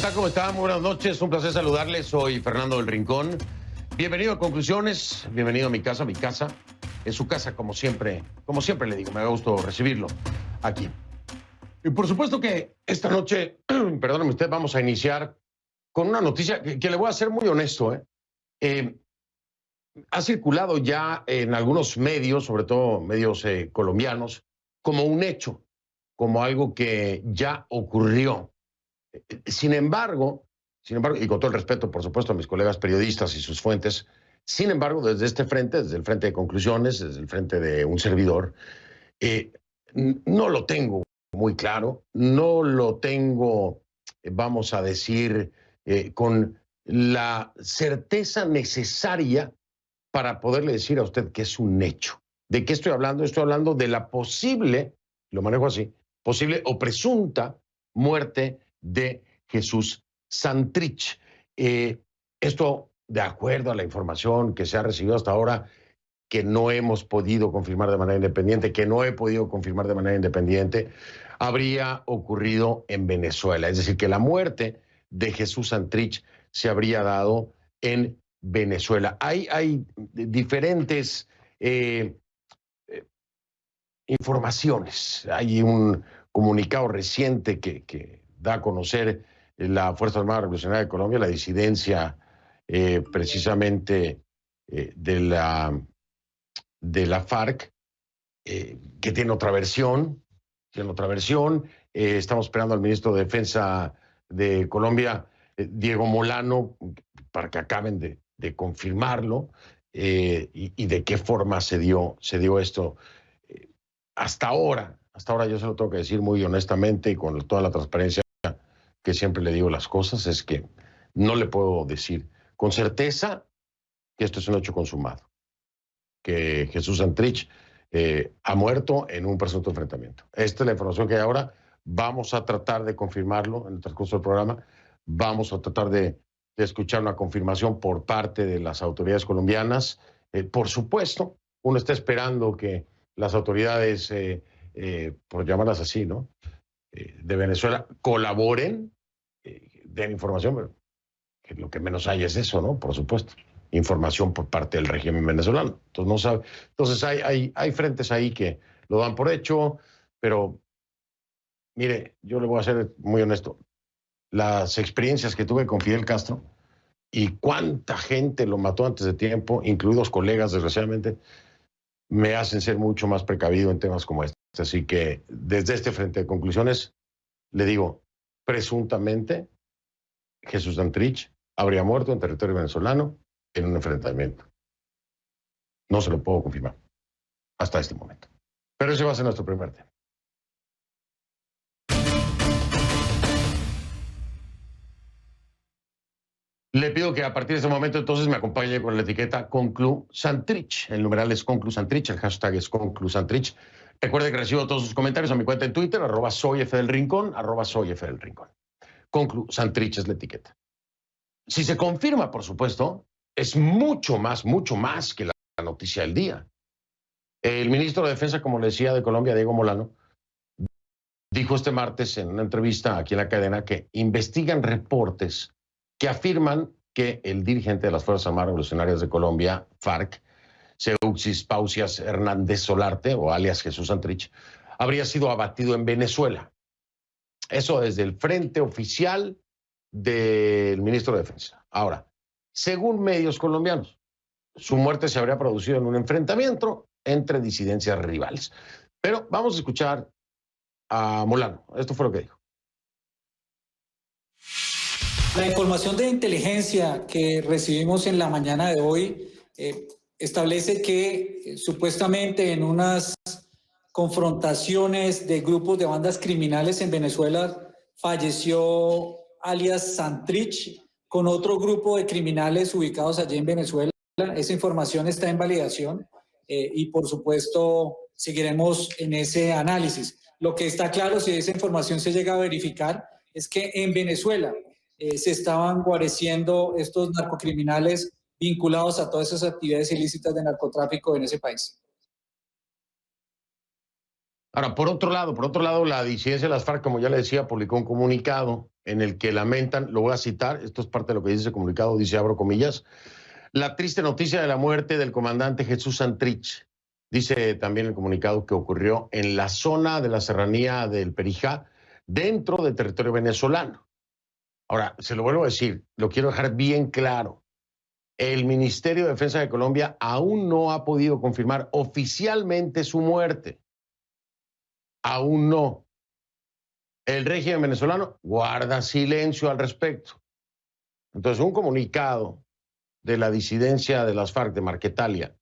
está? ¿Cómo está? Muy buenas noches, un placer saludarles. Soy Fernando del Rincón. Bienvenido a Conclusiones, bienvenido a mi casa, es su casa como siempre le digo, me da gusto recibirlo aquí. Y por supuesto que esta noche, perdóneme usted, vamos a iniciar con una noticia que le voy a ser muy honesto. Ha circulado ya en algunos medios, sobre todo medios colombianos, como un hecho, como algo que ya ocurrió. Sin embargo, y con todo el respeto, por supuesto, a mis colegas periodistas y sus fuentes, sin embargo, desde este frente, desde el frente de Conclusiones, desde el frente de un servidor, no lo tengo muy claro, no lo tengo, vamos a decir, con la certeza necesaria para poderle decir a usted que es un hecho. ¿De qué estoy hablando? Estoy hablando de la posible, lo manejo así, posible o presunta muerte de Jesús Santrich. Esto, de acuerdo a la información que se ha recibido hasta ahora, que no hemos podido confirmar de manera independiente, que no he podido confirmar de manera independiente, habría ocurrido en Venezuela. Es decir, que la muerte de Jesús Santrich se habría dado en Venezuela. Hay diferentes informaciones. Hay un comunicado reciente que da a conocer la Fuerza Armada Revolucionaria de Colombia, la disidencia precisamente de la FARC, que tiene otra versión. Estamos esperando al ministro de Defensa de Colombia, Diego Molano, para que acaben de confirmarlo y de qué forma se dio esto. Hasta ahora yo se lo tengo que decir muy honestamente y con toda la transparencia que siempre le digo las cosas, es que no le puedo decir con certeza que esto es un hecho consumado, que Jesús Santrich ha muerto en un presunto enfrentamiento. Esta es la información que hay ahora. Vamos a tratar de confirmarlo en el transcurso del programa. Vamos a tratar de escuchar una confirmación por parte de las autoridades colombianas. Por supuesto, uno está esperando que las autoridades, por llamarlas así, ¿no? De Venezuela, colaboren, den información, pero que lo que menos hay es eso, ¿no? Por supuesto, información por parte del régimen venezolano. Entonces, no sabe. Entonces hay frentes ahí que lo dan por hecho, pero mire, yo le voy a ser muy honesto. Las experiencias que tuve con Fidel Castro y cuánta gente lo mató antes de tiempo, incluidos colegas, desgraciadamente, me hacen ser mucho más precavido en temas como este. Así que desde este frente de conclusiones, le digo, presuntamente, Jesús Santrich habría muerto en territorio venezolano en un enfrentamiento. No se lo puedo confirmar hasta este momento. Pero ese va a ser nuestro primer tema. Le pido que a partir de ese momento entonces me acompañe con la etiqueta Conclu Santrich. El numeral es Conclu Santrich, el hashtag es Conclu Santrich. Recuerde que recibo todos sus comentarios a mi cuenta en Twitter, @soyfdelrincón, @soyfdelrincón. Conclu Santrich es la etiqueta. Si se confirma, por supuesto, es mucho más que la noticia del día. El ministro de Defensa, como le decía, de Colombia, Diego Molano, dijo este martes en una entrevista aquí en la cadena que investigan reportes que afirman que el dirigente de las Fuerzas Armadas Revolucionarias de Colombia, FARC, Seuxis Pausias Hernández Solarte, o alias Jesús Santrich, habría sido abatido en Venezuela. Eso desde el frente oficial del ministro de Defensa. Ahora, según medios colombianos, su muerte se habría producido en un enfrentamiento entre disidencias rivales. Pero vamos a escuchar a Molano. Esto fue lo que dijo. La información de inteligencia que recibimos en la mañana de hoy establece que supuestamente en unas confrontaciones de grupos de bandas criminales en Venezuela falleció alias Santrich con otro grupo de criminales ubicados allí en Venezuela. Esa información está en validación y por supuesto seguiremos en ese análisis. Lo que está claro, si esa información se llega a verificar, es que en Venezuela se estaban guareciendo estos narcocriminales vinculados a todas esas actividades ilícitas de narcotráfico en ese país. Ahora, por otro lado, la disidencia de las FARC, como ya le decía, publicó un comunicado en el que lamentan, lo voy a citar, esto es parte de lo que dice ese comunicado, dice, abro comillas, la triste noticia de la muerte del comandante Jesús Santrich. Dice también el comunicado que ocurrió en la zona de la serranía del Perijá, dentro del territorio venezolano. Ahora, se lo vuelvo a decir, lo quiero dejar bien claro. El Ministerio de Defensa de Colombia aún no ha podido confirmar oficialmente su muerte. Aún no. El régimen venezolano guarda silencio al respecto. Entonces, un comunicado de la disidencia de las FARC de Marquetalia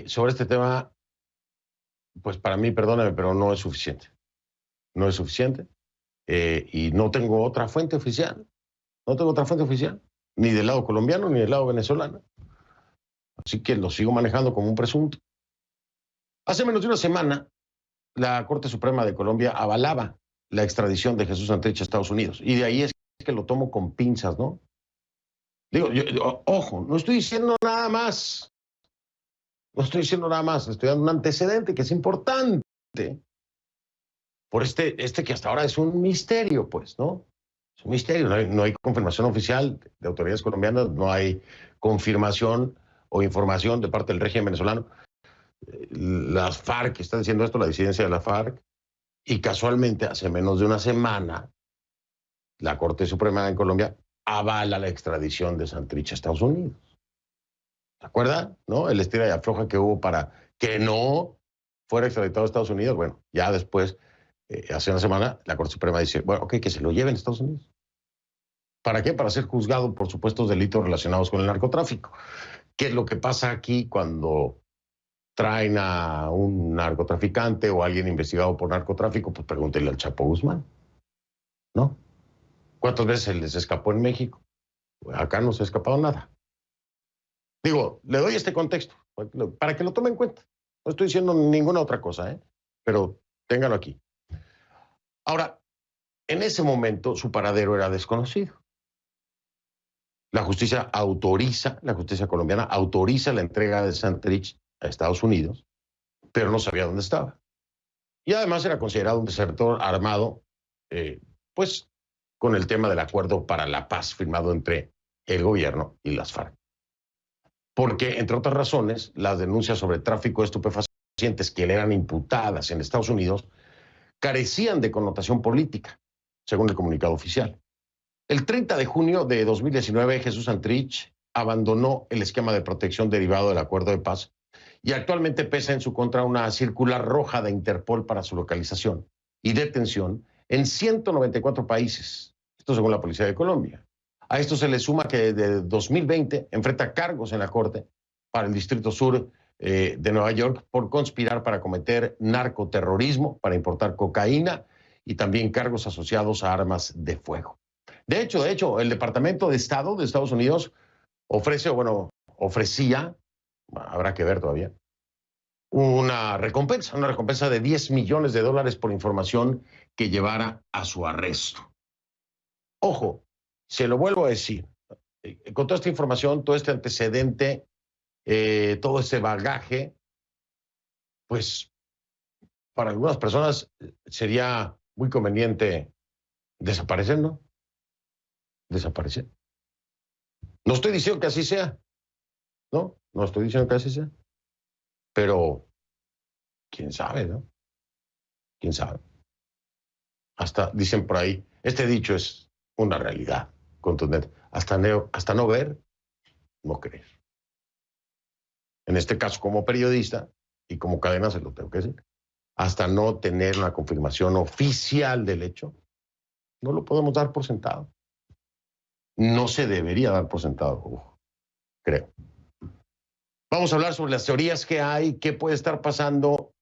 sobre este tema, pues para mí, perdóname, pero no es suficiente. No es suficiente. Y no tengo otra fuente oficial. No tengo otra fuente oficial. Ni del lado colombiano ni del lado venezolano. Así que lo sigo manejando como un presunto. Hace menos de una semana, la Corte Suprema de Colombia avalaba la extradición de Jesús Santrich a Estados Unidos. Y de ahí es que lo tomo con pinzas, ¿no? Digo, ojo, no estoy diciendo nada más. No estoy diciendo nada más. Estoy dando un antecedente que es importante. Por este que hasta ahora es un misterio, pues, ¿no? Es un misterio. No hay confirmación oficial de autoridades colombianas, no hay confirmación o información de parte del régimen venezolano. Las FARC están diciendo esto, la disidencia de la FARC, y casualmente hace menos de una semana la Corte Suprema en Colombia avala la extradición de Santrich a Estados Unidos. ¿Se acuerdan? ¿No? El estira y afloja que hubo para que no fuera extraditado a Estados Unidos. Bueno, ya después, hace una semana, la Corte Suprema dice, bueno, ok, que se lo lleven a Estados Unidos. ¿Para qué? Para ser juzgado por supuestos delitos relacionados con el narcotráfico. ¿Qué es lo que pasa aquí cuando traen a un narcotraficante o a alguien investigado por narcotráfico? Pues pregúntenle al Chapo Guzmán, ¿no? ¿Cuántas veces se les escapó en México? Acá no se ha escapado nada. Digo, le doy este contexto para que lo tome en cuenta. No estoy diciendo ninguna otra cosa, pero téngalo aquí. Ahora, en ese momento su paradero era desconocido. La justicia colombiana autoriza la entrega de Santrich a Estados Unidos, pero no sabía dónde estaba. Y además era considerado un desertor armado, pues con el tema del acuerdo para la paz firmado entre el gobierno y las FARC. Porque, entre otras razones, las denuncias sobre tráfico de estupefacientes que le eran imputadas en Estados Unidos carecían de connotación política, según el comunicado oficial. El 30 de junio de 2019, Jesús Santrich abandonó el esquema de protección derivado del acuerdo de paz y actualmente pesa en su contra una circular roja de Interpol para su localización y detención en 194 países. Esto según la Policía de Colombia. A esto se le suma que desde 2020 enfrenta cargos en la Corte para el Distrito Sur de Nueva York por conspirar para cometer narcoterrorismo, para importar cocaína y también cargos asociados a armas de fuego. De hecho, el Departamento de Estado de Estados Unidos ofrecía, habrá que ver todavía, una recompensa de $10 millones por información que llevara a su arresto. Ojo, se lo vuelvo a decir, con toda esta información, todo este antecedente, todo ese bagaje, pues para algunas personas sería muy conveniente desaparecer, ¿no? Desaparecer. No estoy diciendo que así sea, ¿no? No estoy diciendo que así sea. Pero, quién sabe, ¿no? Quién sabe. Hasta, dicen por ahí, este dicho es una realidad contundente. Hasta no ver, no creer. En este caso, como periodista y como cadena, se lo tengo que decir. Hasta no tener una confirmación oficial del hecho, no lo podemos dar por sentado. No se debería dar por sentado, creo. Vamos a hablar sobre las teorías que hay, qué puede estar pasando,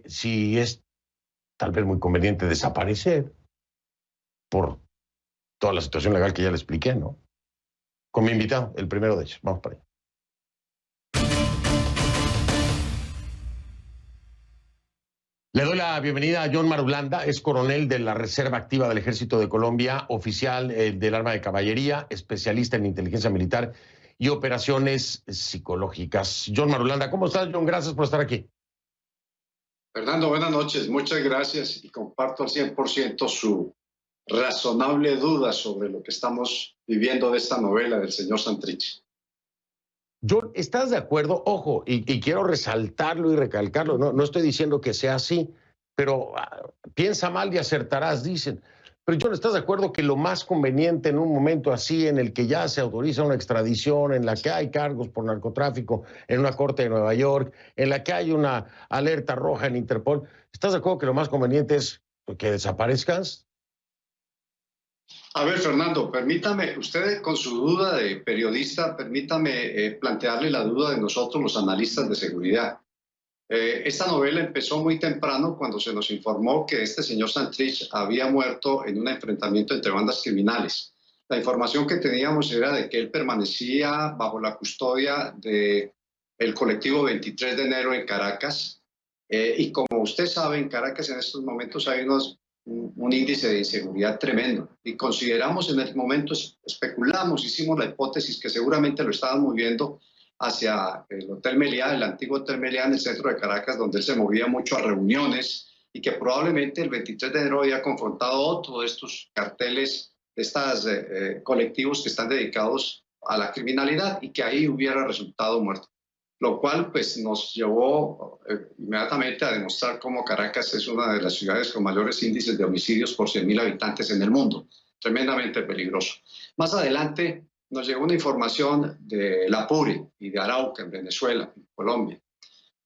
si es tal vez muy conveniente desaparecer por toda la situación legal que ya le expliqué, ¿no? Con mi invitado, el primero de ellos. Vamos para allá. Le doy la bienvenida a John Marulanda, es coronel de la Reserva Activa del Ejército de Colombia, oficial del Arma de Caballería, especialista en inteligencia militar y operaciones psicológicas. John Marulanda, ¿cómo estás, John? Gracias por estar aquí. Fernando, buenas noches. Muchas gracias y comparto al 100% su razonable duda sobre lo que estamos viviendo de esta novela del señor Santrich. John, ¿estás de acuerdo? Ojo, y quiero resaltarlo y recalcarlo, no estoy diciendo que sea así, pero piensa mal y acertarás, dicen. Pero John, ¿estás de acuerdo que lo más conveniente en un momento así, en el que ya se autoriza una extradición, en la que hay cargos por narcotráfico en una corte de Nueva York, en la que hay una alerta roja en Interpol, ¿estás de acuerdo que lo más conveniente es que desaparezcas? A ver, Fernando, permítame, usted con su duda de periodista, permítame plantearle la duda de nosotros los analistas de seguridad. Esta novela empezó muy temprano cuando se nos informó que este señor Santrich había muerto en un enfrentamiento entre bandas criminales. La información que teníamos era de que él permanecía bajo la custodia del colectivo 23 de enero en Caracas. Y como usted sabe, en Caracas en estos momentos hay un índice de inseguridad tremendo. Y consideramos en el momento, especulamos, hicimos la hipótesis que seguramente lo estaban moviendo hacia el Hotel Meliá, el antiguo Hotel Meliá en el centro de Caracas, donde él se movía mucho a reuniones y que probablemente el 23 de enero había confrontado otro de estos carteles, de estos colectivos que están dedicados a la criminalidad y que ahí hubiera resultado muerto. Lo cual pues nos llevó inmediatamente a demostrar cómo Caracas es una de las ciudades con mayores índices de homicidios por 100.000 habitantes en el mundo. Tremendamente peligroso. Más adelante nos llegó una información de La Apure y de Arauca, en Venezuela, en Colombia,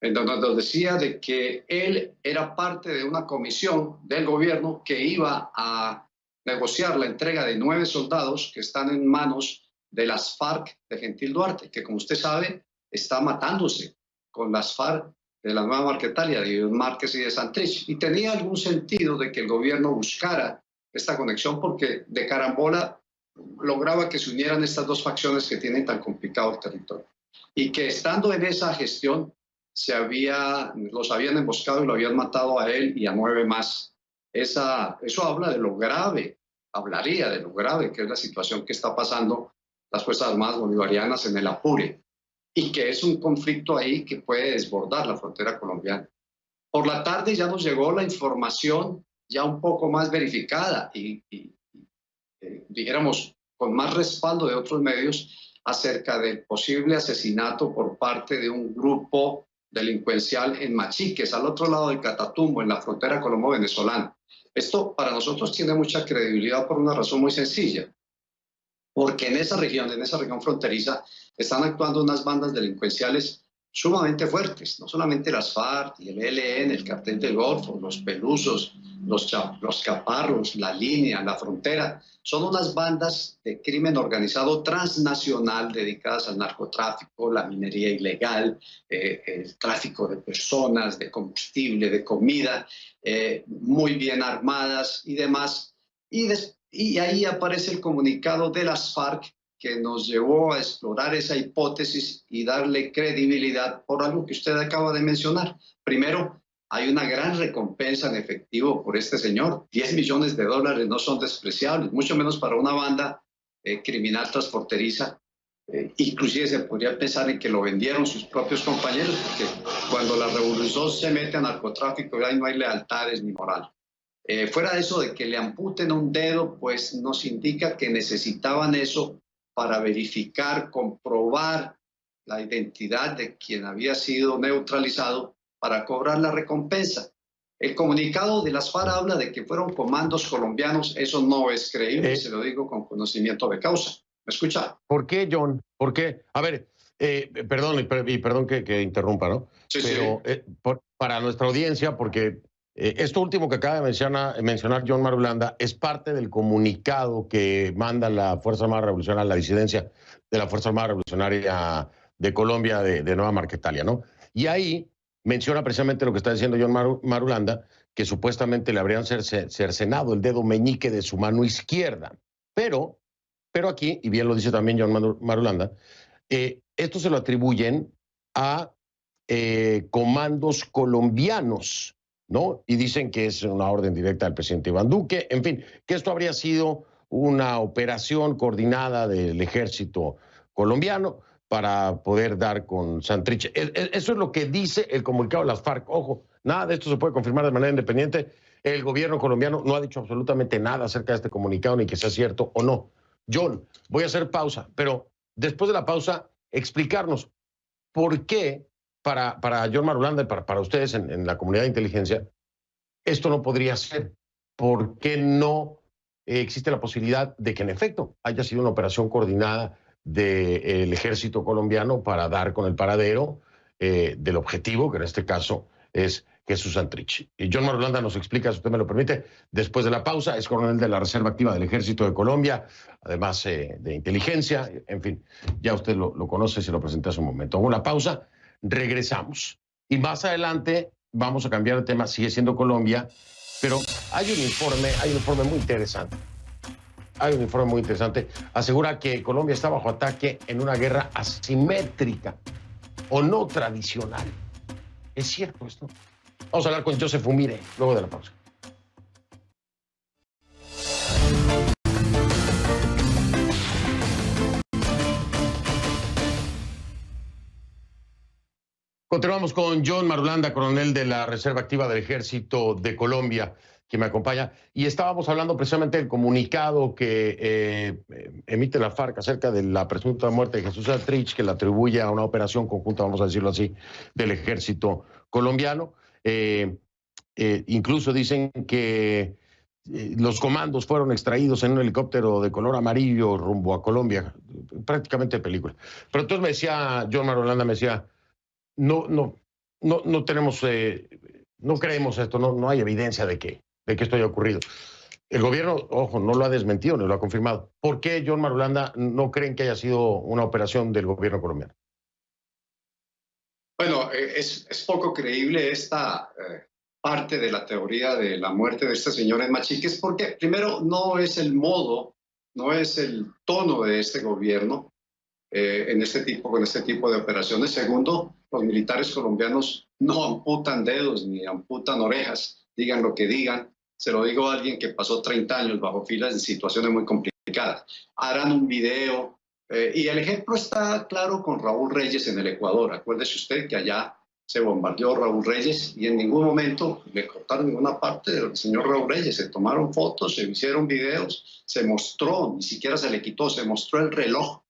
en donde nos decía de que él era parte de una comisión del gobierno que iba a negociar la entrega de 9 soldados que están en manos de las FARC de Gentil Duarte, que como usted sabe está matándose con las FARC de la Nueva Marquetalia, de Iván Márquez y de Santrich. Y tenía algún sentido de que el gobierno buscara esta conexión porque de carambola lograba que se unieran estas dos facciones que tienen tan complicado el territorio. Y que estando en esa gestión los habían emboscado y lo habían matado a él y a 9 más. Eso habla de lo grave, hablaría de lo grave que es la situación que está pasando las Fuerzas Armadas Bolivarianas en el Apure y que es un conflicto ahí que puede desbordar la frontera colombiana. Por la tarde ya nos llegó la información ya un poco más verificada y dijéramos, con más respaldo de otros medios acerca del posible asesinato por parte de un grupo delincuencial en Machiques, al otro lado del Catatumbo, en la frontera colombo-venezolana. Esto para nosotros tiene mucha credibilidad por una razón muy sencilla, porque en esa región fronteriza, están actuando unas bandas delincuenciales sumamente fuertes, no solamente las FARC y el ELN, el Cartel del Golfo, los Pelusos, los Caparros, la Línea, la Frontera, son unas bandas de crimen organizado transnacional dedicadas al narcotráfico, la minería ilegal, el tráfico de personas, de combustible, de comida, muy bien armadas y demás. Y ahí aparece el comunicado de las FARC que nos llevó a explorar esa hipótesis y darle credibilidad por algo que usted acaba de mencionar. Primero, hay una gran recompensa en efectivo por este señor. 10 millones de dólares no son despreciables, mucho menos para una banda criminal transfronteriza. Inclusive se podría pensar en que lo vendieron sus propios compañeros, porque cuando la revolución se mete a narcotráfico, ahí no hay lealtades ni moral. Fuera de eso de que le amputen un dedo, pues nos indica que necesitaban eso para verificar, comprobar la identidad de quien había sido neutralizado para cobrar la recompensa. El comunicado de las FARC habla de que fueron comandos colombianos. Eso no es creíble, se lo digo con conocimiento de causa. ¿Me escucha? ¿Por qué, John? ¿Por qué? A ver, perdón, y perdón que interrumpa, ¿no? Sí, pero sí. Para nuestra audiencia, porque esto último que acaba de mencionar John Marulanda es parte del comunicado que manda la Fuerza Armada Revolucionaria, la disidencia de la Fuerza Armada Revolucionaria de Colombia de Nueva Marquetalia, ¿no? Y ahí menciona precisamente lo que está diciendo John Marulanda, que supuestamente le habrían cercenado el dedo meñique de su mano izquierda. Pero aquí, y bien lo dice también John Marulanda, esto se lo atribuyen a comandos colombianos, ¿no? Y dicen que es una orden directa del presidente Iván Duque, en fin, que esto habría sido una operación coordinada del ejército colombiano, para poder dar con Santrich. Eso es lo que dice el comunicado de las FARC. Ojo, nada de esto se puede confirmar de manera independiente. El gobierno colombiano no ha dicho absolutamente nada acerca de este comunicado, ni que sea cierto o no. John, voy a hacer pausa, pero después de la pausa, explicarnos por qué para John Marulanda y para ustedes en la comunidad de inteligencia, esto no podría ser. ¿Por qué no existe la posibilidad de que en efecto haya sido una operación coordinada del ejército colombiano para dar con el paradero del objetivo, que en este caso es Jesús Santrich? Y John Marulanda nos explica, si usted me lo permite, después de la pausa. Es coronel de la Reserva Activa del Ejército de Colombia, además de inteligencia, en fin, ya usted lo conoce, se lo presenté hace un momento. Hago una pausa, regresamos. Y más adelante vamos a cambiar de tema, sigue siendo Colombia, pero hay un informe muy interesante. Hay un informe muy interesante. Asegura que Colombia está bajo ataque en una guerra asimétrica o no tradicional. ¿Es cierto esto? Vamos a hablar con Joseph Umire luego de la pausa. Continuamos con John Marulanda, coronel de la Reserva Activa del Ejército de Colombia, que me acompaña. Y estábamos hablando precisamente del comunicado que emite la FARC acerca de la presunta muerte de Jesús Santrich, que la atribuye a una operación conjunta, vamos a decirlo así, del Ejército colombiano. Incluso dicen que los comandos fueron extraídos en un helicóptero de color amarillo rumbo a Colombia, prácticamente película. Pero entonces me decía, John Marulanda me decía, no tenemos, no creemos esto, no hay evidencia de que esto haya ocurrido. El gobierno, ojo, no lo ha desmentido ni lo ha confirmado. ¿Por qué, John Marulanda, no creen que haya sido una operación del gobierno colombiano? Bueno, es poco creíble esta parte de la teoría de la muerte de este señor en Machiques, porque primero no es el modo, no es el tono de este gobierno con este tipo de operaciones. Segundo, los militares colombianos no amputan dedos ni amputan orejas, digan lo que digan. Se lo digo a alguien que pasó 30 años bajo filas en situaciones muy complicadas. Harán un video y el ejemplo está claro con Raúl Reyes en el Ecuador. Acuérdese usted que allá se bombardeó Raúl Reyes y en ningún momento le cortaron ninguna parte del señor Raúl Reyes. Se tomaron fotos, se hicieron videos, se mostró, ni siquiera se le quitó, se mostró el reloj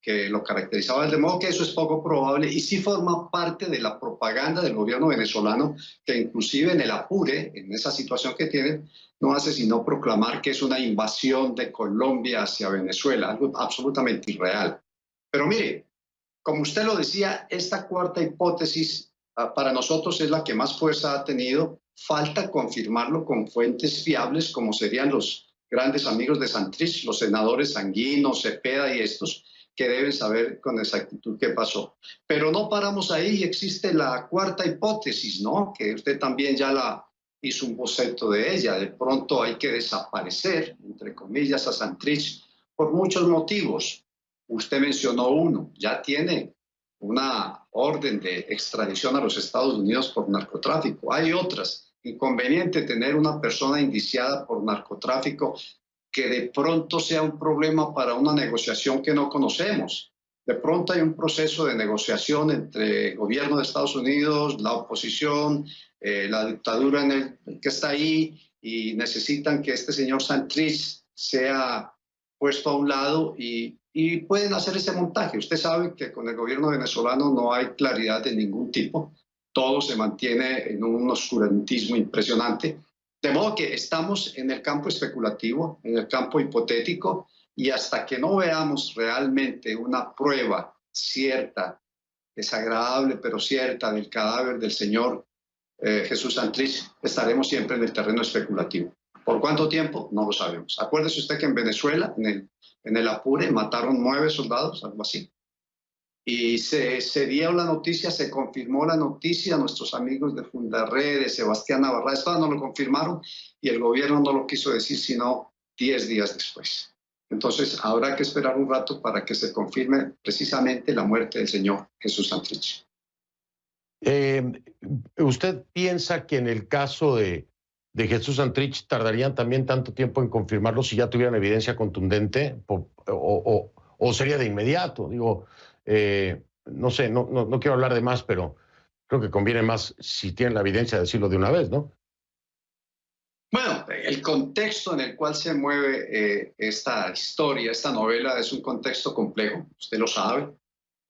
que lo caracterizaba, de modo que eso es poco probable y sí forma parte de la propaganda del gobierno venezolano, que inclusive en el apure, en esa situación que tienen, no hace sino proclamar que es una invasión de Colombia hacia Venezuela, algo absolutamente irreal. Pero mire, como usted lo decía, esta cuarta hipótesis para nosotros es la que más fuerza ha tenido. Falta confirmarlo con fuentes fiables, como serían los grandes amigos de Santrich, los senadores Sanguino, Cepeda y estos, que deben saber con exactitud qué pasó. Pero no paramos ahí, existe la cuarta hipótesis, ¿no? Que usted también ya la hizo un boceto de ella. De pronto hay que desaparecer, entre comillas, a Santrich por muchos motivos. Usted mencionó uno, ya tiene una orden de extradición a los Estados Unidos por narcotráfico. Hay otras. Inconveniente tener una persona indiciada por narcotráfico que de pronto sea un problema para una negociación que no conocemos. De pronto hay un proceso de negociación entre el gobierno de Estados Unidos, la oposición, la dictadura que está ahí, y necesitan que este señor Santrich sea puesto a un lado y pueden hacer ese montaje. Usted sabe que con el gobierno venezolano no hay claridad de ningún tipo. Todo se mantiene en un oscurantismo impresionante. De modo que estamos en el campo especulativo, en el campo hipotético, y hasta que no veamos realmente una prueba cierta, desagradable pero cierta, del cadáver del señor Jesús Santrich, estaremos siempre en el terreno especulativo. ¿Por cuánto tiempo? No lo sabemos. Acuérdese usted que en Venezuela, en el Apure, mataron 9 soldados, algo así. Y se dio la noticia, se confirmó la noticia, nuestros amigos de Fundarred, de Sebastián Navarra, esto no lo confirmaron y el gobierno no lo quiso decir sino 10 días después. Entonces habrá que esperar un rato para que se confirme precisamente la muerte del señor Jesús Santrich. ¿Usted piensa que en el caso de Jesús Santrich tardarían también tanto tiempo en confirmarlo si ya tuvieran evidencia contundente o sería de inmediato? Digo, No sé, no quiero hablar de más, pero creo que conviene más, si tienen la evidencia, decirlo de una vez, ¿no? Bueno, el contexto en el cual se mueve esta historia, esta novela, es un contexto complejo, usted lo sabe.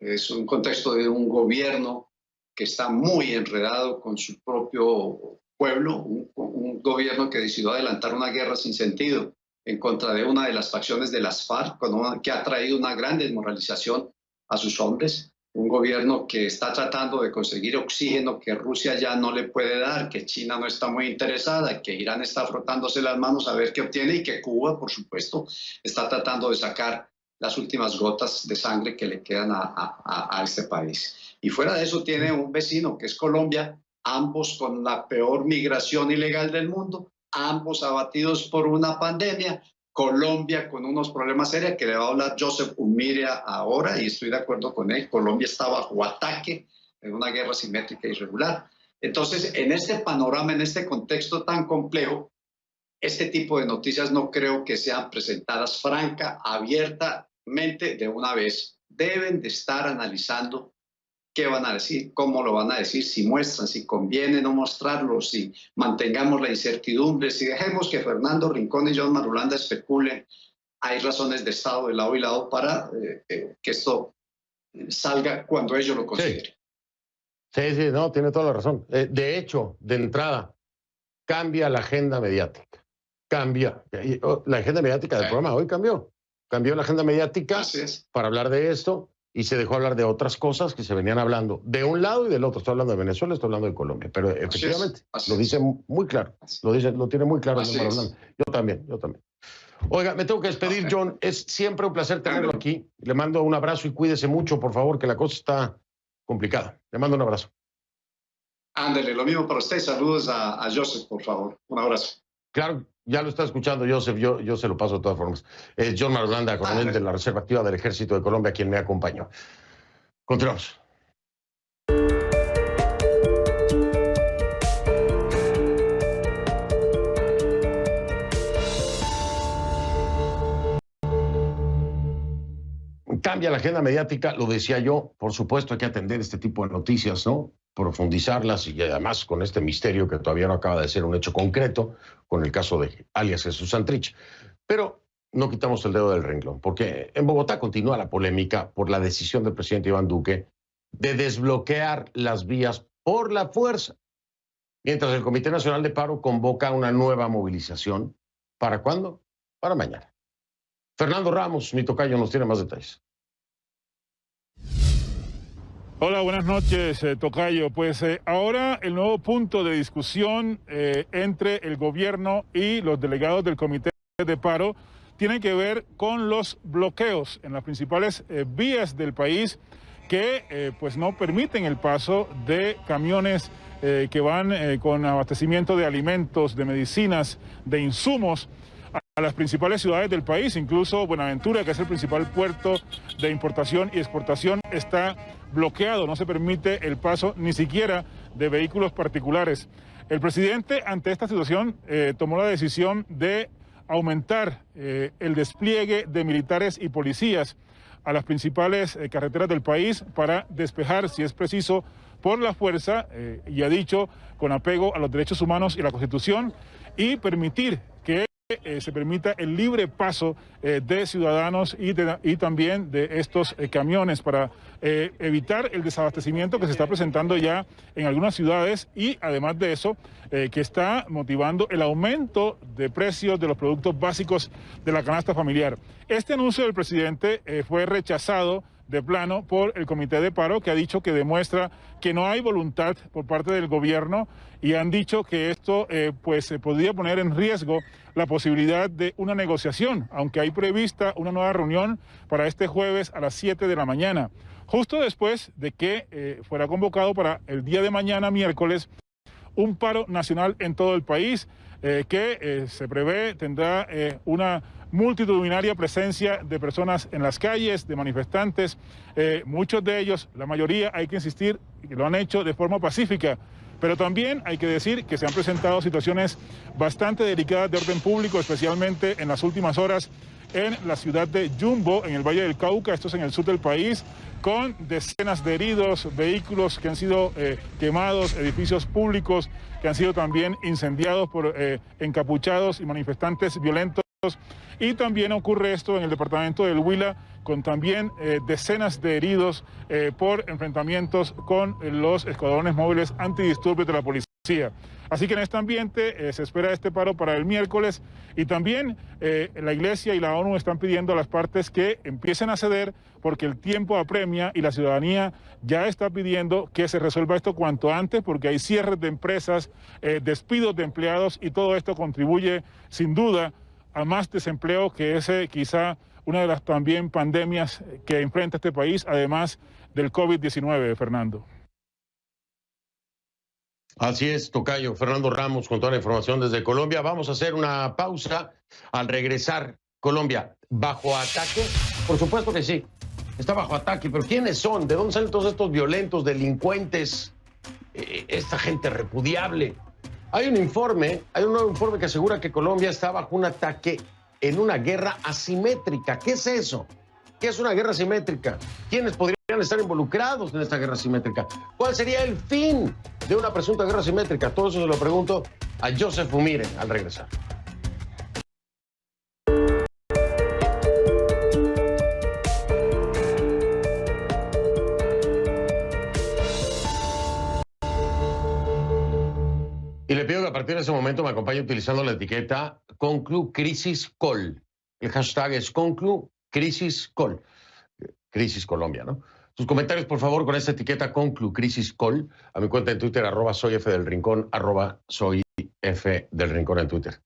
Es un contexto de un gobierno que está muy enredado con su propio pueblo, un gobierno que decidió adelantar una guerra sin sentido en contra de una de las facciones de las FARC, que ha traído una gran desmoralización a sus hombres, un gobierno que está tratando de conseguir oxígeno que Rusia ya no le puede dar, que China no está muy interesada, que Irán está frotándose las manos a ver qué obtiene y que Cuba, por supuesto, está tratando de sacar las últimas gotas de sangre que le quedan a este país. Y fuera de eso tiene un vecino que es Colombia, ambos con la peor migración ilegal del mundo, ambos abatidos por una pandemia, Colombia con unos problemas serios que le va a hablar Joseph Unmiria ahora, y estoy de acuerdo con él. Colombia está bajo ataque en una guerra simétrica irregular. Entonces, en este panorama, en este contexto tan complejo, este tipo de noticias no creo que sean presentadas franca, abiertamente de una vez. Deben de estar analizando qué van a decir, cómo lo van a decir, si muestran, si conviene no mostrarlo, si mantengamos la incertidumbre, si dejemos que Fernando Rincón y John Marulanda especulen. Hay razones de Estado de lado y lado para que esto salga cuando ellos lo consideren. Sí, no, tiene toda la razón. De hecho, de entrada, cambia la agenda mediática. Cambia. La agenda mediática del programa hoy cambió. Cambió la agenda mediática para hablar de esto y se dejó hablar de otras cosas que se venían hablando de un lado y del otro. Estoy hablando de Venezuela, estoy hablando de Colombia. Pero efectivamente, lo dice muy claro. Lo tiene muy claro. Yo también. Oiga, me tengo que despedir, John. Es siempre un placer tenerlo aquí. Le mando un abrazo y cuídese mucho, por favor, que la cosa está complicada. Le mando un abrazo. Ándale, lo mismo para usted. Saludos a Joseph, por favor. Un abrazo. Claro, ya lo está escuchando Joseph, yo se lo paso de todas formas. Es John Marulanda, coronel de la Reserva Activa del Ejército de Colombia, quien me acompañó. Continuamos. Cambia la agenda mediática, lo decía yo, por supuesto hay que atender este tipo de noticias, ¿no? Profundizarlas y además con este misterio que todavía no acaba de ser un hecho concreto, con el caso de alias Jesús Santrich. Pero no quitamos el dedo del renglón, porque en Bogotá continúa la polémica por la decisión del presidente Iván Duque de desbloquear las vías por la fuerza, mientras el Comité Nacional de Paro convoca una nueva movilización. ¿Para cuándo? Para mañana. Fernando Ramos, mi tocayo, nos tiene más detalles. Hola, buenas noches, tocayo. Pues ahora el nuevo punto de discusión entre el gobierno y los delegados del Comité de Paro tiene que ver con los bloqueos en las principales vías del país que pues no permiten el paso de camiones que van con abastecimiento de alimentos, de medicinas, de insumos a las principales ciudades del país. Incluso Buenaventura, que es el principal puerto de importación y exportación, está bloqueado. No se permite el paso ni siquiera de vehículos particulares. El presidente, ante esta situación, tomó la decisión de aumentar el despliegue de militares y policías a las principales carreteras del país para despejar, si es preciso, por la fuerza, y ha dicho, con apego a los derechos humanos y la Constitución, y permitir que se permita el libre paso de ciudadanos y también de estos camiones para evitar el desabastecimiento que se está presentando ya en algunas ciudades y además de eso que está motivando el aumento de precios de los productos básicos de la canasta familiar. Este anuncio del presidente fue rechazado de plano por el Comité de Paro, que ha dicho que demuestra que no hay voluntad por parte del gobierno y han dicho que esto pues podría poner en riesgo la posibilidad de una negociación, aunque hay prevista una nueva reunión para este jueves a las 7 de la mañana, justo después de que fuera convocado para el día de mañana, miércoles, un paro nacional en todo el país que se prevé tendrá una multitudinaria presencia de personas en las calles, de manifestantes, muchos de ellos, la mayoría, hay que insistir, que lo han hecho de forma pacífica, pero también hay que decir que se han presentado situaciones bastante delicadas de orden público, especialmente en las últimas horas en la ciudad de Yumbo, en el Valle del Cauca, esto es en el sur del país, con decenas de heridos, vehículos que han sido quemados, edificios públicos que han sido también incendiados por encapuchados y manifestantes violentos. Y también ocurre esto en el departamento del Huila, con también decenas de heridos por enfrentamientos con los escuadrones móviles antidisturbios de la policía. Así que en este ambiente se espera este paro para el miércoles, y también la Iglesia y la ONU están pidiendo a las partes que empiecen a ceder porque el tiempo apremia y la ciudadanía ya está pidiendo que se resuelva esto cuanto antes, porque hay cierres de empresas, despidos de empleados, y todo esto contribuye sin duda a más desempleo, que es quizá una de las también pandemias que enfrenta este país, además del COVID-19, Fernando. Así es, tocayo. Fernando Ramos con toda la información desde Colombia. Vamos a hacer una pausa. Al regresar, Colombia, ¿bajo ataque? Por supuesto que sí, está bajo ataque, pero ¿quiénes son? ¿De dónde salen todos estos violentos, delincuentes, esta gente repudiable? Hay un nuevo informe que asegura que Colombia está bajo un ataque en una guerra asimétrica. ¿Qué es eso? ¿Qué es una guerra asimétrica? ¿Quiénes podrían estar involucrados en esta guerra asimétrica? ¿Cuál sería el fin de una presunta guerra asimétrica? Todo eso se lo pregunto a Joseph Umire al regresar. Y le pido que a partir de ese momento me acompañe utilizando la etiqueta ConcluCrisisCol. El hashtag es ConcluCrisisCol. Crisis Colombia, ¿no? Sus comentarios, por favor, con esta etiqueta ConcluCrisisCol a mi cuenta en Twitter, @soyfdelrincón, @soyfdelrincón en Twitter.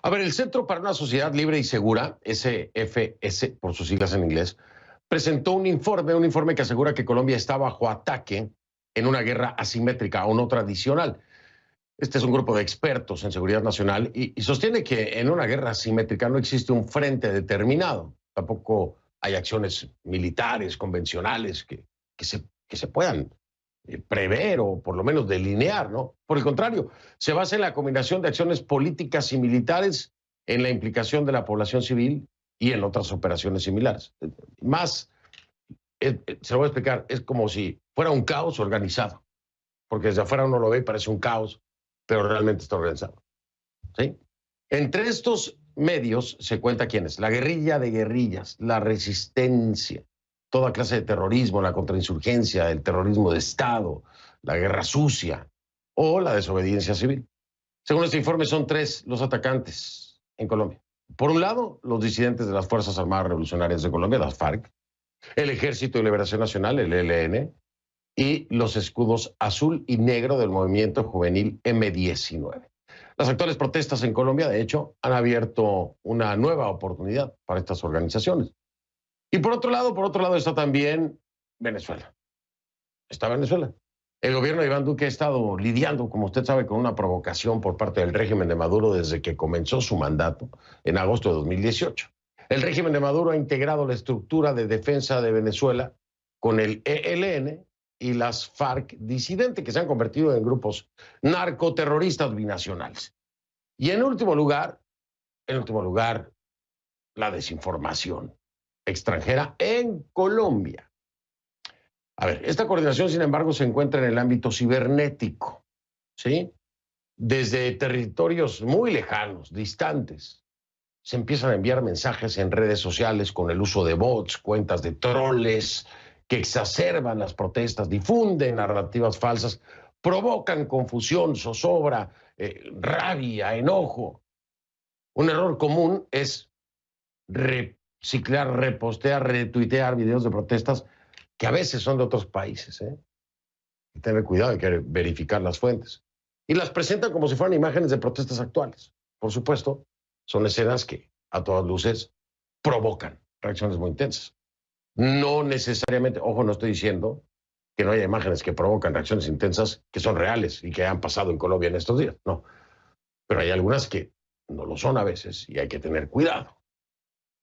A ver, el Centro para una Sociedad Libre y Segura, SFS por sus siglas en inglés, presentó un informe que asegura que Colombia está bajo ataque en una guerra asimétrica o no tradicional. Este es un grupo de expertos en seguridad nacional y sostiene que en una guerra asimétrica no existe un frente determinado. Tampoco hay acciones militares convencionales que se puedan prever o por lo menos delinear, ¿no? Por el contrario, se basa en la combinación de acciones políticas y militares, en la implicación de la población civil y en otras operaciones similares. Más, se lo voy a explicar, es como si fuera un caos organizado, porque desde afuera uno lo ve y parece un caos, pero realmente está organizado, ¿sí? Entre estos medios se cuenta quiénes: la guerrilla de guerrillas, la resistencia, toda clase de terrorismo, la contrainsurgencia, el terrorismo de Estado, la guerra sucia o la desobediencia civil. Según este informe, son 3 los atacantes en Colombia. Por un lado, los disidentes de las Fuerzas Armadas Revolucionarias de Colombia, las FARC, el Ejército de Liberación Nacional, el ELN, y los escudos azul y negro del movimiento juvenil M19. Las actuales protestas en Colombia, de hecho, han abierto una nueva oportunidad para estas organizaciones. Y por otro lado está también Venezuela. Está Venezuela. El gobierno de Iván Duque ha estado lidiando, como usted sabe, con una provocación por parte del régimen de Maduro desde que comenzó su mandato en agosto de 2018. El régimen de Maduro ha integrado la estructura de defensa de Venezuela con el ELN y las FARC disidentes, que se han convertido en grupos narcoterroristas binacionales. Y en último lugar, la desinformación extranjera en Colombia. A ver, esta coordinación, sin embargo, se encuentra en el ámbito cibernético, ¿sí? Desde territorios muy lejanos, distantes, se empiezan a enviar mensajes en redes sociales con el uso de bots, cuentas de troles, que exacerban las protestas, difunden narrativas falsas, provocan confusión, zozobra, rabia, enojo. Un error común es reciclar, repostear, retuitear videos de protestas que a veces son de otros países. Hay que tener cuidado, hay que verificar las fuentes. Y las presentan como si fueran imágenes de protestas actuales. Por supuesto, son escenas que a todas luces provocan reacciones muy intensas. No necesariamente, ojo, no estoy diciendo que no haya imágenes que provocan reacciones intensas que son reales y que han pasado en Colombia en estos días, no. Pero hay algunas que no lo son a veces y hay que tener cuidado.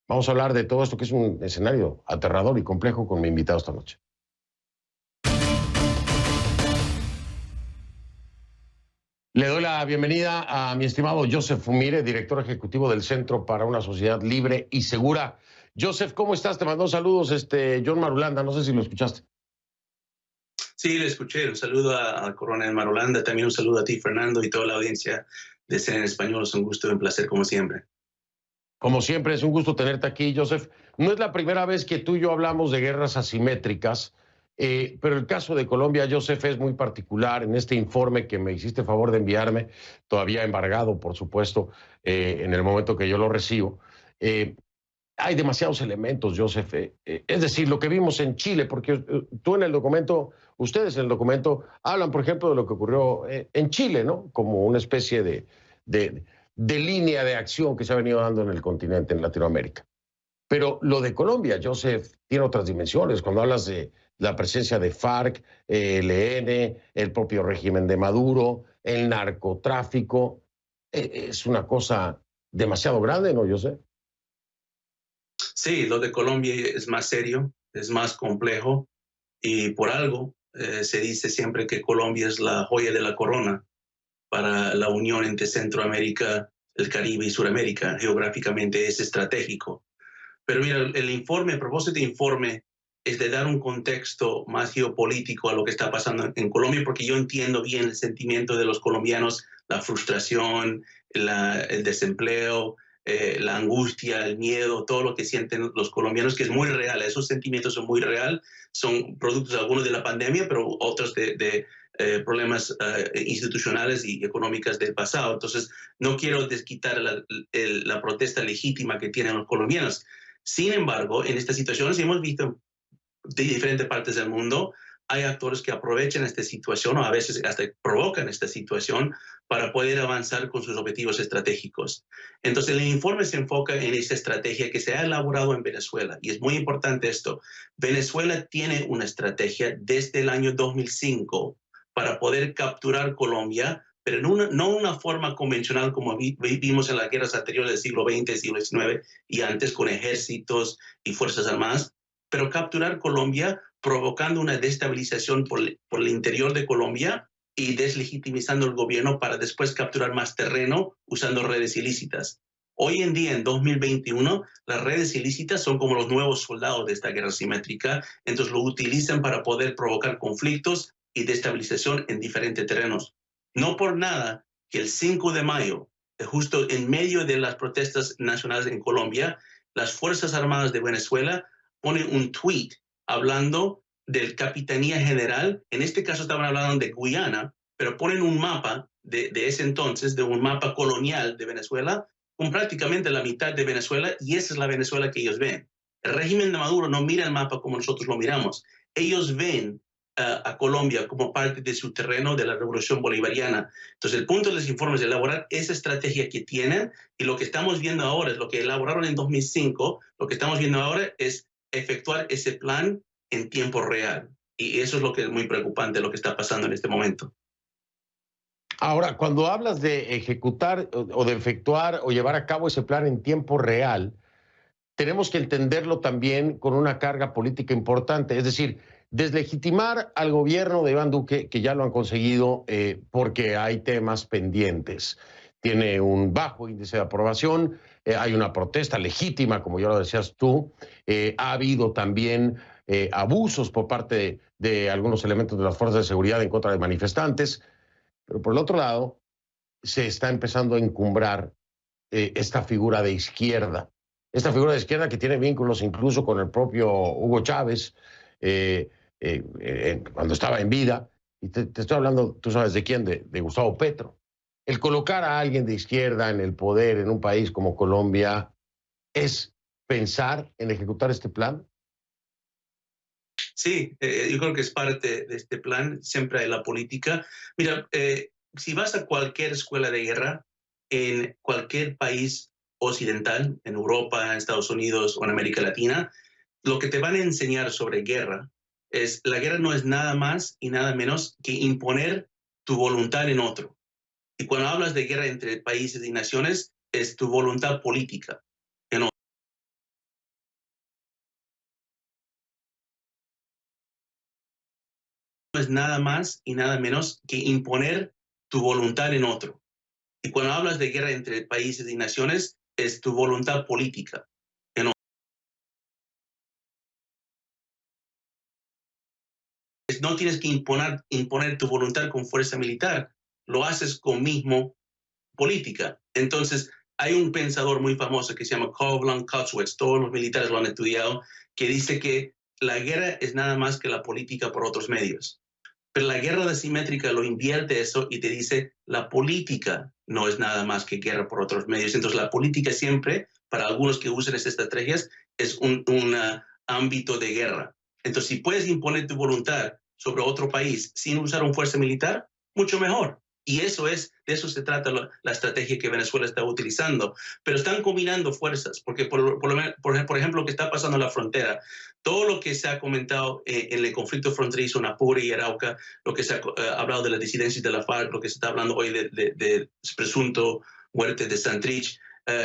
Vamos a hablar de todo esto, que es un escenario aterrador y complejo, con mi invitado esta noche. Le doy la bienvenida a mi estimado Joseph Fumire, director ejecutivo del Centro para una Sociedad Libre y Segura. Joseph, ¿cómo estás? Te mandó saludos John Marulanda, no sé si lo escuchaste. Sí, le escuché. Un saludo al coronel Marulanda, también un saludo a ti, Fernando, y toda la audiencia de CNN Español. Es un gusto y un placer, como siempre. Como siempre, es un gusto tenerte aquí, Joseph. No es la primera vez que tú y yo hablamos de guerras asimétricas, pero el caso de Colombia, Joseph, es muy particular. En este informe que me hiciste favor de enviarme, todavía embargado, por supuesto, en el momento que yo lo recibo, hay demasiados elementos, Joseph. Es decir, lo que vimos en Chile, porque tú en el documento, ustedes en el documento, hablan, por ejemplo, de lo que ocurrió en Chile, ¿no? Como una especie de línea de acción que se ha venido dando en el continente, en Latinoamérica. Pero lo de Colombia, Joseph, tiene otras dimensiones. Cuando hablas de la presencia de FARC, ELN, el propio régimen de Maduro, el narcotráfico, es una cosa demasiado grande, ¿no, Joseph? Sí, lo de Colombia es más serio, es más complejo, y por algo se dice siempre que Colombia es la joya de la corona para la unión entre Centroamérica, el Caribe y Sudamérica. Geográficamente es estratégico. Pero mira, el informe, el propósito del informe es de dar un contexto más geopolítico a lo que está pasando en Colombia, porque yo entiendo bien el sentimiento de los colombianos, la frustración, el desempleo, la angustia, el miedo, todo lo que sienten los colombianos, que es muy real. Esos sentimientos son muy real, son productos algunos de la pandemia, pero otros de problemas institucionales y económicas del pasado. Entonces, no quiero desquitar la protesta legítima que tienen los colombianos. Sin embargo, en estas situaciones hemos visto de diferentes partes del mundo, hay actores que aprovechan esta situación o a veces hasta provocan esta situación para poder avanzar con sus objetivos estratégicos. Entonces, el informe se enfoca en esa estrategia que se ha elaborado en Venezuela. Y es muy importante esto. Venezuela tiene una estrategia desde el año 2005 para poder capturar Colombia, pero no una forma convencional como vimos en las guerras anteriores del siglo XX, siglo XIX y antes con ejércitos y fuerzas armadas, pero capturar Colombia provocando una destabilización por el interior de Colombia y deslegitimizando el gobierno para después capturar más terreno usando redes ilícitas. Hoy en día, en 2021, las redes ilícitas son como los nuevos soldados de esta guerra asimétrica, entonces lo utilizan para poder provocar conflictos y destabilización en diferentes terrenos. No por nada que el 5 de mayo, justo en medio de las protestas nacionales en Colombia, las Fuerzas Armadas de Venezuela ponen un tweet hablando del Capitanía General. En este caso estaban hablando de Guyana, pero ponen un mapa de ese entonces, de un mapa colonial de Venezuela, con prácticamente la mitad de Venezuela, y esa es la Venezuela que ellos ven. El régimen de Maduro no mira el mapa como nosotros lo miramos. Ellos ven a Colombia como parte de su terreno de la revolución bolivariana. Entonces, el punto de los informes es elaborar esa estrategia que tienen, y lo que estamos viendo ahora es lo que elaboraron en 2005, lo que estamos viendo ahora es efectuar ese plan en tiempo real. Y eso es lo que es muy preocupante, lo que está pasando en este momento. Ahora, cuando hablas de ejecutar o de efectuar o llevar a cabo ese plan en tiempo real, tenemos que entenderlo también con una carga política importante, es decir, deslegitimar al gobierno de Iván Duque, que ya lo han conseguido porque hay temas pendientes. Tiene un bajo índice de aprobación, hay una protesta legítima, como ya lo decías tú, ha habido también abusos por parte de algunos elementos de las fuerzas de seguridad en contra de manifestantes, pero por el otro lado se está empezando a encumbrar esta figura de izquierda que tiene vínculos incluso con el propio Hugo Chávez cuando estaba en vida. Y te estoy hablando, tú sabes de quién, de Gustavo Petro. El colocar a alguien de izquierda en el poder en un país como Colombia es pensar en ejecutar este plan. Sí, yo creo que es parte de este plan. Siempre hay la política. Mira, si vas a cualquier escuela de guerra en cualquier país occidental, en Europa, en Estados Unidos o en América Latina, lo que te van a enseñar sobre guerra es la guerra no es nada más y nada menos que imponer tu voluntad en otro. Y cuando hablas de guerra entre países y naciones, es tu voluntad política en otro. No es nada más y nada menos que imponer tu voluntad en otro. Y cuando hablas de guerra entre países y naciones, es tu voluntad política. No tienes que imponer tu voluntad con fuerza militar, lo haces con mismo política. Entonces, hay un pensador muy famoso que se llama Karl von Clausewitz, todos los militares lo han estudiado, que dice que la guerra es nada más que la política por otros medios. Pero la guerra asimétrica lo invierte eso y te dice, la política no es nada más que guerra por otros medios. Entonces, la política siempre, para algunos que usan esas estrategias, es un ámbito de guerra. Entonces, si puedes imponer tu voluntad sobre otro país sin usar una fuerza militar, mucho mejor. Y de eso se trata la estrategia que Venezuela está utilizando. Pero están combinando fuerzas, porque por ejemplo, lo que está pasando en la frontera, todo lo que se ha comentado en el conflicto fronterizo en Apure y Arauca, lo que se ha hablado de la disidencia de la FARC, lo que se está hablando hoy de presunto muerte de Santrich,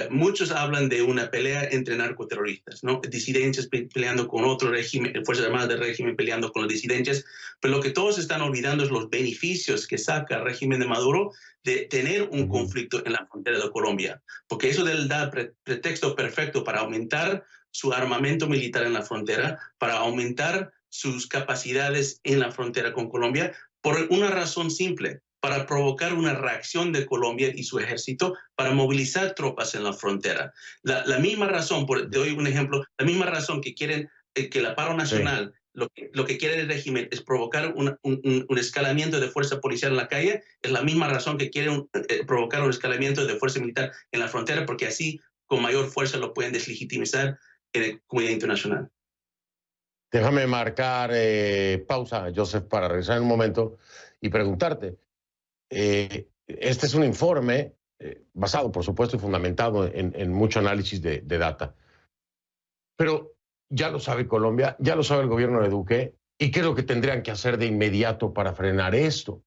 muchos hablan de una pelea entre narcoterroristas, ¿no? Disidencias peleando con otro régimen, Fuerzas Armadas del régimen peleando con los disidentes, pero lo que todos están olvidando es los beneficios que saca el régimen de Maduro de tener un conflicto en la frontera de Colombia, porque eso le da pretexto perfecto para aumentar su armamento militar en la frontera, para aumentar sus capacidades en la frontera con Colombia, por una razón simple, para provocar una reacción de Colombia y su ejército para movilizar tropas en la frontera. La misma razón, te doy un ejemplo, la misma razón que quieren que la paro nacional, sí, lo que quiere el régimen es provocar un escalamiento de fuerza policial en la calle, es la misma razón que quieren provocar un escalamiento de fuerza militar en la frontera, porque así con mayor fuerza lo pueden deslegitimizar en la comunidad internacional. Déjame marcar pausa, Joseph, para regresar en un momento y preguntarte. Este es un informe basado, por supuesto, y fundamentado en mucho análisis de data. Pero ya lo sabe Colombia, ya lo sabe el gobierno de Duque, y qué es lo que tendrían que hacer de inmediato para frenar esto.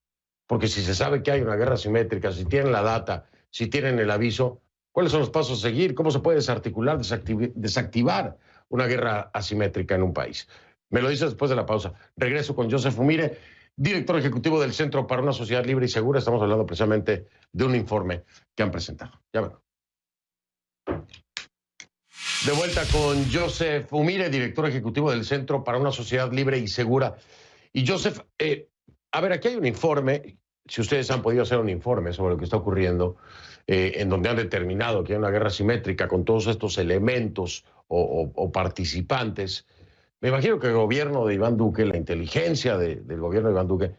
Porque si se sabe que hay una guerra asimétrica, si tienen la data, si tienen el aviso, ¿cuáles son los pasos a seguir? ¿Cómo se puede desarticular, desactivar una guerra asimétrica en un país? Me lo dices después de la pausa. Regreso con Joseph Fumire, director ejecutivo del Centro para una Sociedad Libre y Segura. Estamos hablando precisamente de un informe que han presentado. Ya ven. De vuelta con Joseph Fumire, director ejecutivo del Centro para una Sociedad Libre y Segura. Y Joseph, a ver, aquí hay un informe, si ustedes han podido hacer un informe sobre lo que está ocurriendo, en donde han determinado que hay una guerra asimétrica con todos estos elementos o participantes. Me imagino que el gobierno de Iván Duque, la inteligencia del gobierno de Iván Duque,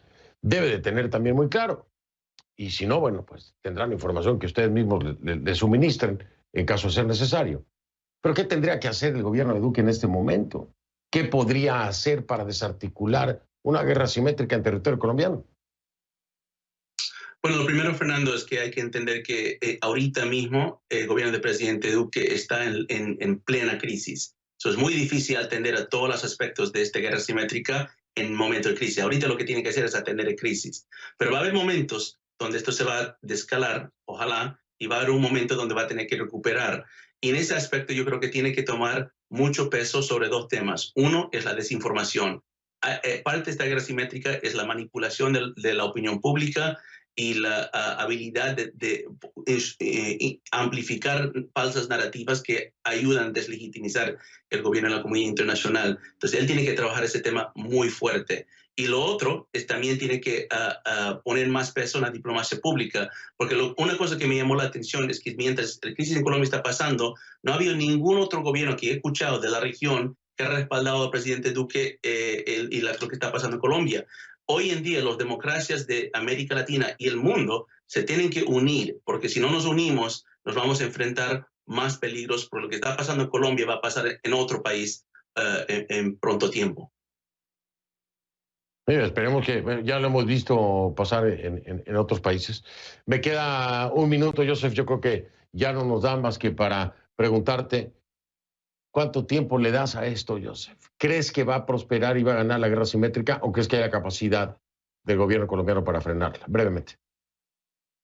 debe de tener también muy claro. Y si no, bueno, pues tendrán información que ustedes mismos le suministren en caso de ser necesario. Pero ¿qué tendría que hacer el gobierno de Duque en este momento? ¿Qué podría hacer para desarticular una guerra asimétrica en territorio colombiano? Bueno, lo primero, Fernando, es que hay que entender que ahorita mismo el gobierno del presidente Duque está en plena crisis. Es muy difícil atender a todos los aspectos de esta guerra asimétrica en momento de crisis. Ahorita lo que tiene que hacer es atender a crisis. Pero va a haber momentos donde esto se va a descalar, ojalá, y va a haber un momento donde va a tener que recuperar. Y en ese aspecto yo creo que tiene que tomar mucho peso sobre dos temas. Uno es la desinformación. Parte de esta guerra asimétrica es la manipulación de la opinión pública y la habilidad de amplificar falsas narrativas que ayudan a deslegitimizar el gobierno y la comunidad internacional. Entonces, él tiene que trabajar ese tema muy fuerte. Y lo otro es también tiene que poner más peso en la diplomacia pública, porque una cosa que me llamó la atención es que mientras la crisis en Colombia está pasando, no ha habido ningún otro gobierno que he escuchado de la región que ha respaldado al presidente Duque y lo que está pasando en Colombia. Hoy en día, las democracias de América Latina y el mundo se tienen que unir, porque si no nos unimos, nos vamos a enfrentar más peligros, por lo que está pasando en Colombia va a pasar en otro país en pronto tiempo. Esperemos que ya lo hemos visto pasar en otros países. Me queda un minuto, Joseph. Yo creo que ya no nos da más que para preguntarte cuánto tiempo le das a esto, Joseph. ¿Crees que va a prosperar y va a ganar la guerra asimétrica o crees que haya capacidad del gobierno colombiano para frenarla? Brevemente.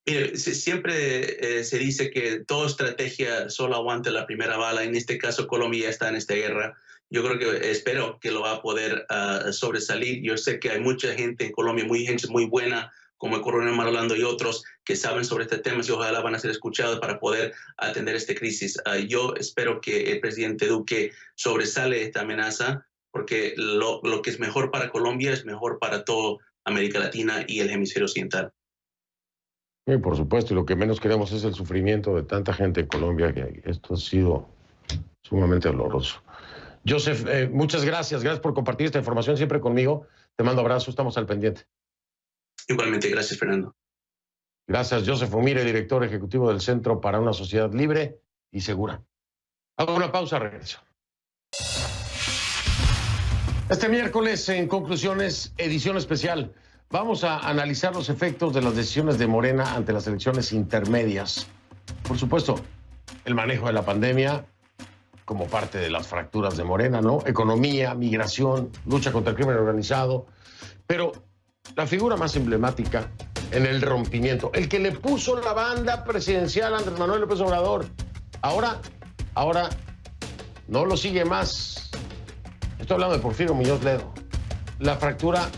Mire, siempre se dice que toda estrategia solo aguanta la primera bala. En este caso, Colombia ya está en esta guerra. Yo creo que espero que lo va a poder sobresalir. Yo sé que hay mucha gente en Colombia, gente muy buena, como el coronel Marolando y otros que saben sobre este tema y ojalá van a ser escuchados para poder atender esta crisis. Yo espero que el presidente Duque sobresale esta amenaza porque lo que es mejor para Colombia es mejor para toda América Latina y el hemisferio occidental. Sí, por supuesto, y lo que menos queremos es el sufrimiento de tanta gente en Colombia, que esto ha sido sumamente doloroso. Joseph, muchas gracias. Gracias por compartir esta información siempre conmigo. Te mando abrazo, estamos al pendiente. Igualmente, gracias, Fernando. Gracias, Joseph Umire, director ejecutivo del Centro para una Sociedad Libre y Segura. Hago una pausa, regreso. Este miércoles, en Conclusiones, edición especial, vamos a analizar los efectos de las decisiones de Morena ante las elecciones intermedias. Por supuesto, el manejo de la pandemia como parte de las fracturas de Morena, ¿no? Economía, migración, lucha contra el crimen organizado. Pero la figura más emblemática en el rompimiento, el que le puso la banda presidencial a Andrés Manuel López Obrador, ahora no lo sigue más. Estoy hablando de Porfirio Muñoz Ledo. La fractura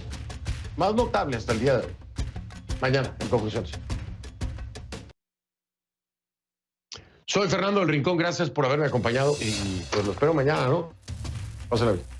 más notable hasta el día de hoy. Mañana, en Conclusiones. Soy Fernando del Rincón, gracias por haberme acompañado y pues lo espero mañana, ¿no? Pásenla bien.